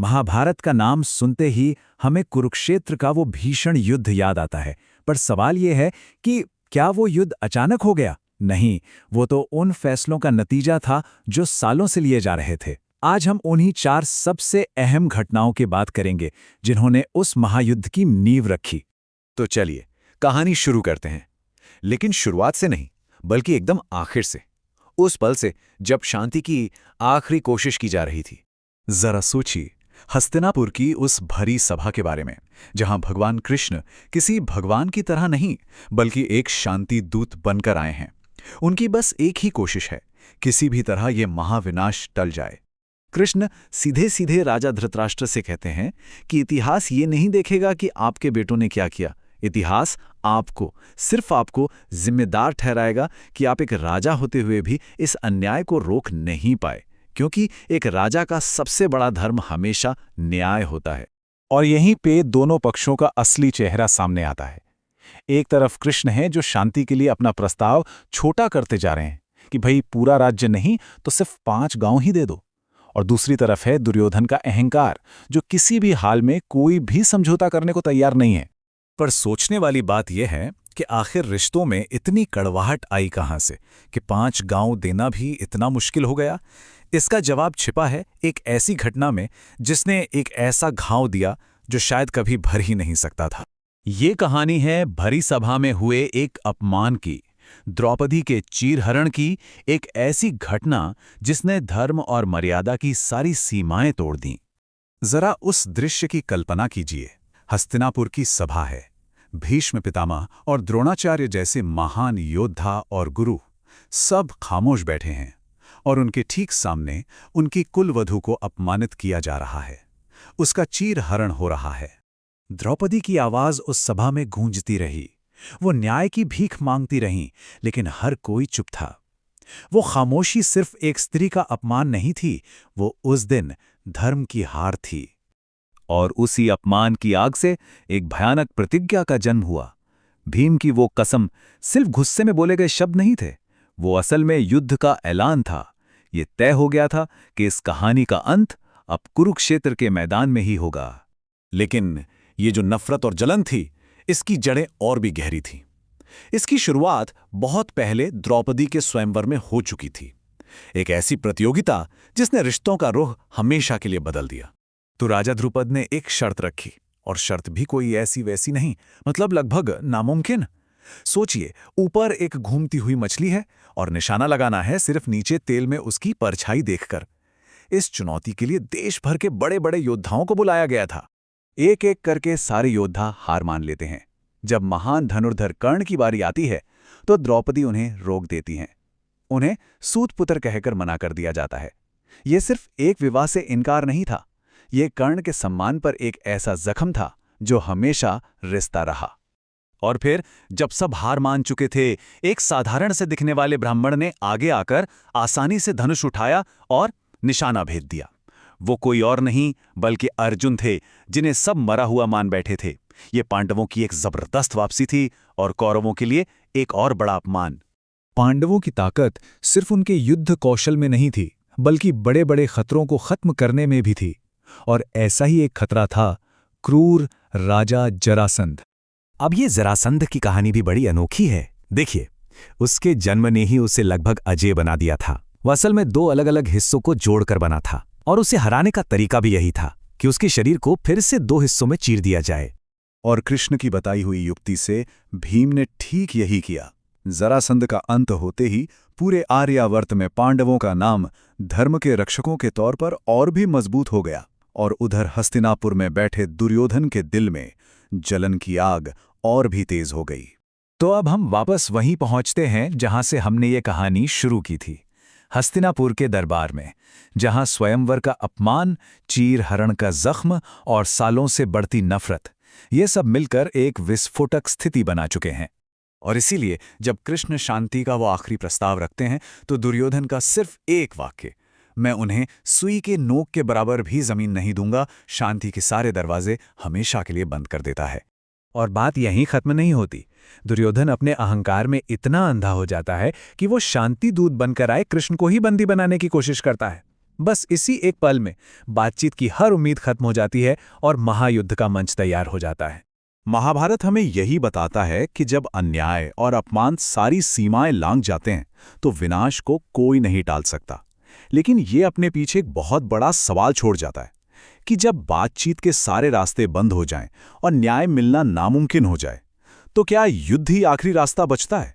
महाभारत का नाम सुनते ही हमें कुरुक्षेत्र का वो भीषण युद्ध याद आता है। पर सवाल ये है कि क्या वो युद्ध अचानक हो गया? नहीं, वो तो उन फैसलों का नतीजा था जो सालों से लिए जा रहे थे। आज हम उन्हीं 4 सबसे अहम घटनाओं की बात करेंगे जिन्होंने उस महायुद्ध की नींव रखी। तो चलिए कहानी शुरू करते हैं, लेकिन शुरुआत से नहीं बल्कि एकदम आखिर से, उस पल से जब शांति की आखिरी कोशिश की जा रही थी। जरा सोचिए हस्तिनापुर की उस भरी सभा के बारे में, जहां भगवान कृष्ण किसी भगवान की तरह नहीं बल्कि एक शांति दूत बनकर आए हैं। उनकी बस एक ही कोशिश है, किसी भी तरह ये महाविनाश टल जाए। कृष्ण सीधे सीधे राजा धृतराष्ट्र से कहते हैं कि इतिहास ये नहीं देखेगा कि आपके बेटों ने क्या किया, इतिहास आपको, सिर्फ आपको जिम्मेदार ठहराएगा कि आप एक राजा होते हुए भी इस अन्याय को रोक नहीं पाए, क्योंकि एक राजा का सबसे बड़ा धर्म हमेशा न्याय होता है। और यहीं पे दोनों पक्षों का असली चेहरा सामने आता है। एक तरफ कृष्ण है जो शांति के लिए अपना प्रस्ताव छोटा करते जा रहे हैं कि भाई पूरा राज्य नहीं तो सिर्फ 5 गांव ही दे दो। और दूसरी तरफ है दुर्योधन का अहंकार, जो किसी भी हाल में कोई भी समझौता करने को तैयार नहीं है। पर सोचने वाली बात यह है कि आखिर रिश्तों में इतनी कड़वाहट आई कहां से कि 5 गांव देना भी इतना मुश्किल हो गया। इसका जवाब छिपा है एक ऐसी घटना में जिसने एक ऐसा घाव दिया जो शायद कभी भर ही नहीं सकता था। ये कहानी है भरी सभा में हुए एक अपमान की, द्रौपदी के चीरहरण की, एक ऐसी घटना जिसने धर्म और मर्यादा की सारी सीमाएं तोड़ दीं। जरा उस दृश्य की कल्पना कीजिए। हस्तिनापुर की सभा है, भीष्म पितामह और द्रोणाचार्य जैसे महान योद्धा और गुरु सब खामोश बैठे हैं, और उनके ठीक सामने उनकी कुलवधू को अपमानित किया जा रहा है, उसका चीरहरण हो रहा है। द्रौपदी की आवाज उस सभा में गूंजती रही, वो न्याय की भीख मांगती रहीं, लेकिन हर कोई चुप था। वो खामोशी सिर्फ एक स्त्री का अपमान नहीं थी, वो उस दिन धर्म की हार थी। और उसी अपमान की आग से एक भयानक प्रतिज्ञा का जन्म हुआ। भीम की वो कसम सिर्फ गुस्से में बोले गए शब्द नहीं थे, वो असल में युद्ध का ऐलान था। ये तय हो गया था कि इस कहानी का अंत अब कुरुक्षेत्र के मैदान में ही होगा। लेकिन ये जो नफरत और जलन थी, इसकी जड़ें और भी गहरी थीं। इसकी शुरुआत बहुत पहले द्रौपदी के स्वयंवर में हो चुकी थी, एक ऐसी प्रतियोगिता जिसने रिश्तों का रुख हमेशा के लिए बदल दिया। तो राजा ध्रुपद ने एक शर्त रखी, और शर्त भी कोई ऐसी वैसी नहीं, मतलब लगभग नामुमकिन। सोचिए, ऊपर एक घूमती हुई मछली है और निशाना लगाना है सिर्फ नीचे तेल में उसकी परछाई देखकर। इस चुनौती के लिए देश भर के बड़े बड़े योद्धाओं को बुलाया गया था। एक एक करके सारे योद्धा हार मान लेते हैं। जब महान धनुर्धर कर्ण की बारी आती है तो द्रौपदी उन्हें रोक देती हैं। उन्हें सूतपुत्र कहकर मना कर दिया जाता है। यह सिर्फ एक विवाह से इनकार नहीं था, ये कर्ण के सम्मान पर एक ऐसा जख्म था जो हमेशा रिश्ता रहा। और फिर जब सब हार मान चुके थे, एक साधारण से दिखने वाले ब्राह्मण ने आगे आकर आसानी से धनुष उठाया और निशाना भेद दिया। वो कोई और नहीं बल्कि अर्जुन थे, जिन्हें सब मरा हुआ मान बैठे थे। ये पांडवों की एक जबरदस्त वापसी थी और कौरवों के लिए एक और बड़ा अपमान। पांडवों की ताकत सिर्फ उनके युद्ध कौशल में नहीं थी, बल्कि बड़े बड़े खतरों को खत्म करने में भी थी। और ऐसा ही एक खतरा था क्रूर राजा जरासंध। अब ये जरासंध की कहानी भी बड़ी अनोखी है। देखिए, उसके जन्म ने ही उसे लगभग अजेय बना दिया था। वह असल में 2 अलग अलग हिस्सों को जोड़कर बना था, और उसे हराने का तरीका भी यही था कि उसके शरीर को फिर से 2 हिस्सों में चीर दिया जाए। और कृष्ण की बताई हुई युक्ति से भीम ने ठीक यही किया। जरासंध का अंत होते ही पूरे आर्यावर्त में पांडवों का नाम धर्म के रक्षकों के तौर पर और भी मजबूत हो गया, और उधर हस्तिनापुर में बैठे दुर्योधन के दिल में जलन की आग और भी तेज हो गई। तो अब हम वापस वहीं पहुंचते हैं जहां से हमने ये कहानी शुरू की थी, हस्तिनापुर के दरबार में, जहां स्वयंवर का अपमान, चीरहरण का जख्म और सालों से बढ़ती नफरत, ये सब मिलकर एक विस्फोटक स्थिति बना चुके हैं। और इसीलिए जब कृष्ण शांति का वो आखिरी प्रस्ताव रखते हैं तो दुर्योधन का सिर्फ एक वाक्य, मैं उन्हें सुई के नोक के बराबर भी जमीन नहीं दूंगा, शांति के सारे दरवाजे हमेशा के लिए बंद कर देता है। और बात यहीं खत्म नहीं होती। दुर्योधन अपने अहंकार में इतना अंधा हो जाता है कि वो शांति दूत बनकर आए कृष्ण को ही बंदी बनाने की कोशिश करता है। बस इसी एक पल में बातचीत की हर उम्मीद खत्म हो जाती है और महायुद्ध का मंच तैयार हो जाता है। महाभारत हमें यही बताता है कि जब अन्याय और अपमान सारी सीमाएं लांघ जाते हैं तो विनाश को कोई नहीं टाल सकता। लेकिन ये अपने पीछे एक बहुत बड़ा सवाल छोड़ जाता है कि जब बातचीत के सारे रास्ते बंद हो जाएं और न्याय मिलना नामुमकिन हो जाए, तो क्या युद्ध ही आखिरी रास्ता बचता है?